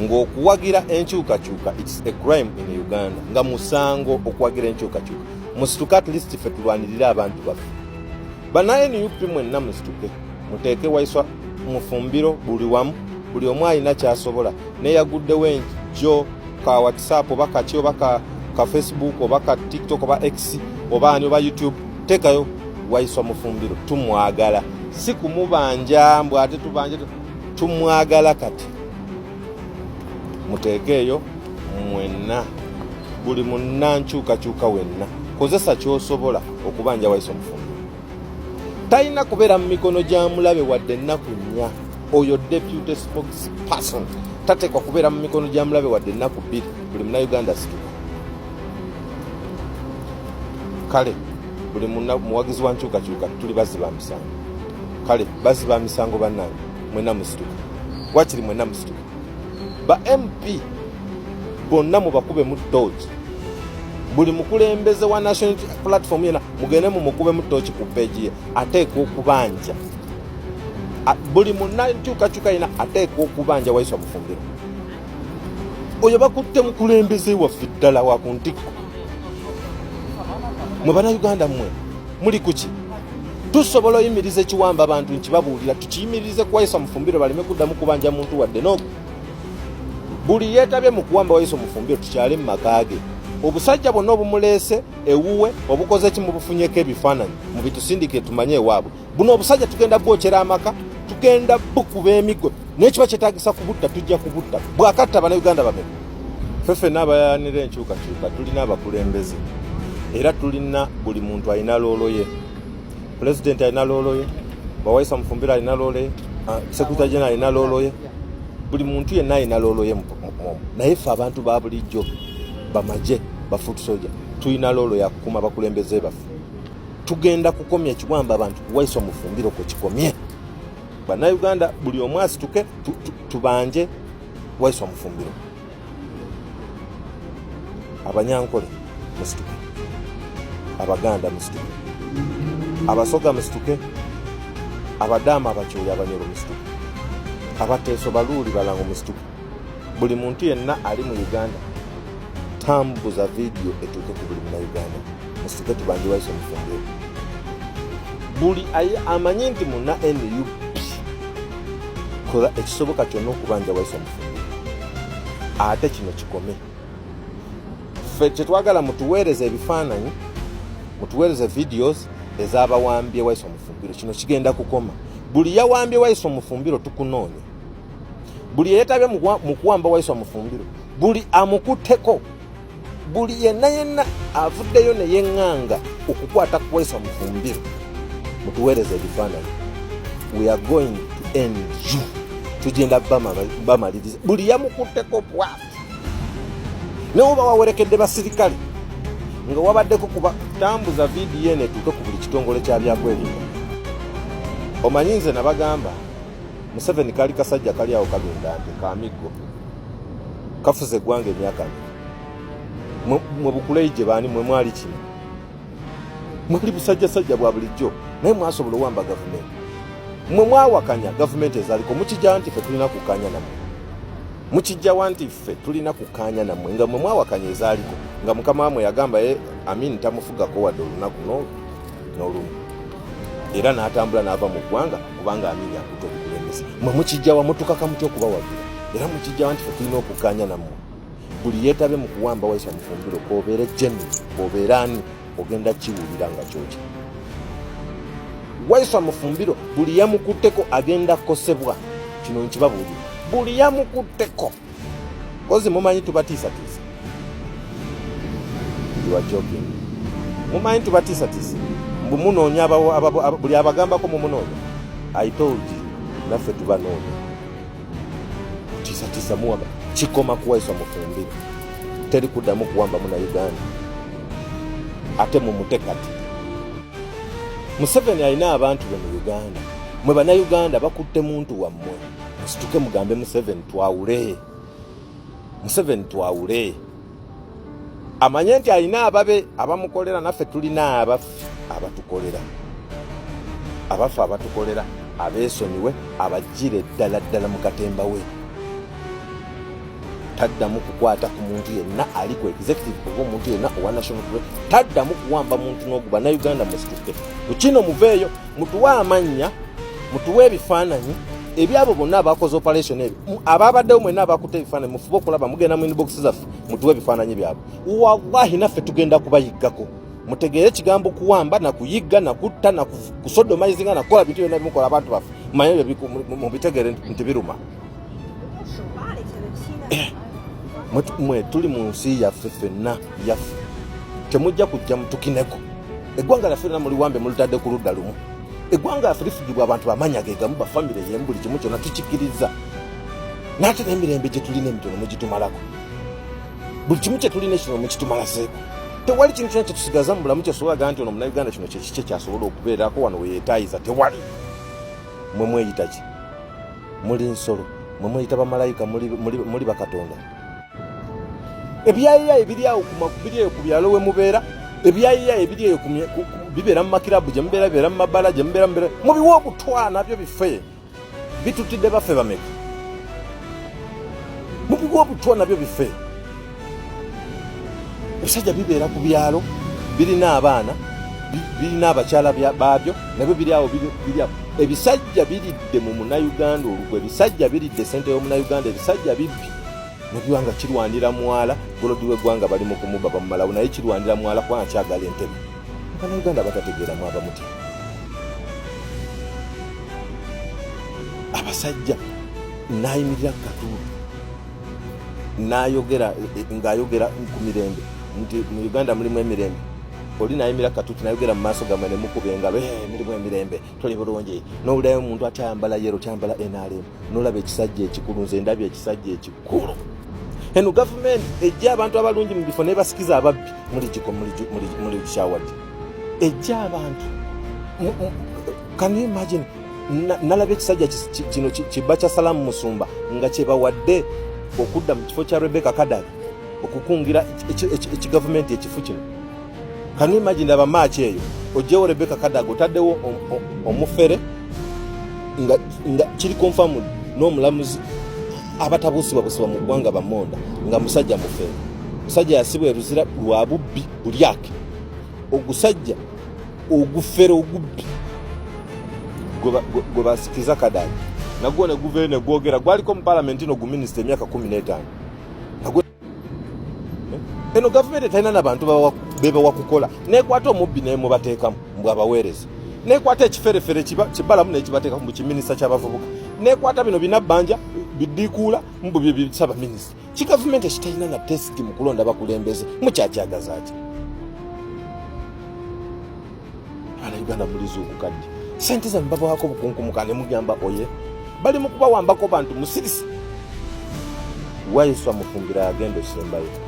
ng'okuwagira enkyukakyuka it's a crime in Uganda nga musango okuwagira enkyukakyuka. Musituke at least ffe tulwanirire abantu baffe. Bana NUP mwenna musituke muteeke Waiswa Mufumbiro buli wamu, buli omu alina kyasobola. Neyaguddewo enjo ka WhatsApp oba kaki oba ka Facebook oba ka TikTok oba X oba ani oba YouTube, teekayo Waiswa Mufumbiro. Tumwagala si kumubanja mbw ate tubanje, tumwagala kati muteekeeyo mwenna, buli munnankyukakyuka wenna kozesa kyosobola okubanja Waiswa Mufumbiro. Talina kubeera mu mikono gya mulabe wadde ennaku nnya. Oyo deputy spokesperson tateekwa kubeera mu mikono gya mulabe wadde ennaku bbiri. Buli Munnayuganda situka. Kale buli muwagizi wa nkyukakyuka tuli baziba misango. Kale baziba misango bannange mwenna musituka. Wakiri mwenna musituka. Ba MP bonna mubakube mu ttooki. Buli mukulembeze wa national platform yena mugende mu mukube mu ttooki ku page ye ateekwa okubanja. Buli munnankyukakyuka yena ateekwa okubanja Waiswa Mufumbiro. Oyo bakutte mukulembeze waffe ddala wa ku ntikko. Mwe Bannayuganda mmwe muli kuki? Tusobola oyimiriza ekiwamba abantu nkibabuulira tukiyimirize ku Waiswa Mufumbiro baleme kuddamu kubanja muntu wadde n'ogu. Buli yeetabye mu kuwamba Waiswa Mufumbiro tukyale mu maka ge. Obusajja bwonna obumuleese ewuwe obukoze ki mubufunyeko ebifaananyi mu bitusindike tumanye ewaabwe. Buno obusajja tugenda bwokyera amaka, tugenda bukuba emiggo n'ekiba kyetaagisa kubutta tujja kubutta. Bwakatta Bannayuganda bameka. Ffeffe n'abayanira enkyukakyuka tulina abakulembeze era tulina buli muntu alina loolo ye. Pulezidenti alina loolo ye, Waiswa Mufumbiro alina loolo ye, Secretary General alina loolo ye. Buli muntu yenna alina loolo ye. Naye ffe abantu ba bulijjo bamaje bafutu soja tulina loolo yakukuma bakulembeze baffe. Tugenda kukomya ekiwamba abantu ku Waiswa Mufumbiro ko kikomye. Bannayuganda buli omu asituke tubanje Waiswa Mufumbiro. Abanyankole musituke, Abaganda musituke, Abasoga musituke, Abadaama Abakyoli Abanyoro musituke, Abateeso Baluuli Balango musituke. Buli muntu yenna ali mu Uganda tambuza video etuuke ku buli Munnayuganda musituke tubanje Waiswa Mufumbiro. Buli amanyi nti munna NUP kola ekisoboka kyonna okubanja Waiswa Mufumbiro. Ate kino kikome. Ffe kyetwagala mutuweereze ebifaananyi, mutuweereze videos ez'abawambye Waiswa Mufumbiro. Kino kigenda kukoma. Buli yawambye Waiswa Mufumbiro tukunoonya. Buli yeetabye mu kuwamba Waiswa Mufumbiro, buli amukutteko, buli yenna avuddeyo ne yeŋŋanga okukwata ku Waiswa Mufumbiro, mutuweereze ebifaananyi. We are going to end you. Tugenda bamaliriza. Buli yamukutteko bwati. Neoba wawerekedde basirikale nga wabaddeko kuba tambuza vidiyo eno etuuke ku buli kitongole kya byakwerinda. Omanyi nze nabagamba Museveni kali kasajja kali awo kagenda nti kamiggo kafuze eggwanga emyaka mwe bukuleije baani mwe mwali kino mwali busajjasajja bwa bulijjo naye mwasobola owamba gavumenti mwe mwawakanya gavumenti ezaaliko mukijja nti ffe tulina kukanya namwe mukijja wanti ffe tulina kukanya namwe nga mwe mwawakanya ezaaliko nga mukama wamwe yagamba Amin tamufugako wadde olunaku n'olumu era n'atambula n'ava mu ggwanga kubanga Amin yakuta obukulembeze. Mwe mukijja wamutukaka mutya okubawagira era mukijja wanti ffe tulina okukanya nammwe. Buli yeetabe mu kuwamba Waiswa Mufumbiro k'obeere Jemmy k'obeere ani ogenda kiwulira nga kyokya. Waiswa Mufumbiro buli yamukutteko agenda kukosebwa. Kino nkibabuulira. Buli yamukutteko kozi mumanyi tubatiisatiisa. You are joking. Mumanyi tubatiisatiisa. Mumunoonya buli abagambako mumunoonya. I told you naffe tubanoonya. Tiisatiisa muwaba kikoma ku Waiswa Mufumbiro. Teri kuddamu kuwamba Munnayuganda. Ate mumutekati. Museveni alina abantu be mu Uganda. Mwe Bannayuganda bakutte muntu wammwe. Musituke mugambe Museveni twawule. Museveni twawule. Amanye nti alina ababe abamukolera naffe tulina abaffe abatukolera. Abaffe abatukolera abeesonyiwe abajjire ddala mu katemba we. taddamu kukwata ku muntu yenna ali ku executive kuva omuntu yenna owa national grid taddamu kuwamba muntu n'oguba na Uganda musituke ku kino muveeyo mutuwe amanya mutuwe ebifaananyi ebyabo bonna abakoze operation ebyo ababaddewo mwenna abakutte ebifaananyi mufube okulaba mugenda mu inbox zaffe mutuwe ebifaananyi byabwe wallahi naffe tugenda kubayiggako mutegeere ekigambo kuwamba na kuyigga na kutta na kusodomizinga na kukola bintu byonna bimukola abantu baffe manye mubitegeere nti biruma mwe tuli mu nsi yaffe ffenna yaffe temujja kujja mutukineko eggwanga lyaffe na muliwambe mulitadde ku ludda lumu eggwanga lyaffe lifugibwa abantu bamanya gegamu bafamire yemu buli kimu kyonna tukikkiriza n'ate n'emirembe gye tulina emitono mugitumalako buli kimu kye tulina ekino mukitumalaseeko tewali kintu kyonna kyetusigaza mu bulamu kyesobola nti ono munauganda kino kyekiki kyasobola okubeerako wano weyeetaayiza tewali mwe mweyita ki muli nsolo mwe mweyita bamalayika muli bakatonda ebyayiya ebiri awo ku byalo we mubeera ebyayiya ebiri eyo bibeera mu makirabu gye mubeera bibeera mu mabala gye mubeera mubiwa obutwa nabyo bife bitutidde baffe bameka mubiwa obutwa nabyo bife ebisajja bibeera ku byalo birina abaana birina abakyala baabyo nabyo biri awo ebisajja biridde mu munauganda olugwe ebisajja biridde sente y'omunauganda ebisajja bibbi mubiwanga kirwanira mwala golodi w'eggwanga bali mu kumuba bamumalawo naye kirwanira mwala kubanga kyagala entebe munauganda batategeeramu abamuti abasajja nayimirira Katuulu nayogera ng'ayogera ku mirembe nti mu Uganda mulimu emirembe oli nayimira Katuuti nayogera mu maaso gamwe ne mukube engabe mulimu emirembe toli bulungi n'owulirayo omuntu atyambala yero tyambala NRM n'olaba ekisajja ekikulu nze ndabye ekisajja ekikulu eno gavumenti ejja abantu abalungi mu bifo nebasikiza ababbi muli kyawadi ejja abantu can you imagine nalabye ekisajja kino kibba kya Salamu Musumba nga kyebawadde okudda mu kifo kya Rebecca Kadaga okukungira ekigavumenti ekifu kino. Can you imagine aba match eyo ojewo Rebecca Kadaga otaddewo omufere nga kiri confirmed n'omulamuzi abatabuusibwa mu ggwanga bamonda nga musajja mufere musajja yasibwa eruzira lwa bubbi bulyake ogusajja ogufere ogubbi gwe basikiza Kadaga nagwo ne guverne gwogera gwaliko mu parliament ino gu minister emyaka 15 eno government taina n'abantu beba wakukola nekwata omubbi ne mubateekamu mbwa abaweereza nekwata ekiferefere kibalamu nekibateeka mu kiminista ky'abavubuka nekwata bino binabbanja bidikuula mbu bisaba minister ki government ekitaina na test mu kulonda bakulembeze mukyakyagazaaki ana Uganda mulizo okukadde sente za mbaba wako bukunkumuka ne mugamba oye bali mu kubawambako bantu musirisi wayiswa mufumbira agendo sembayo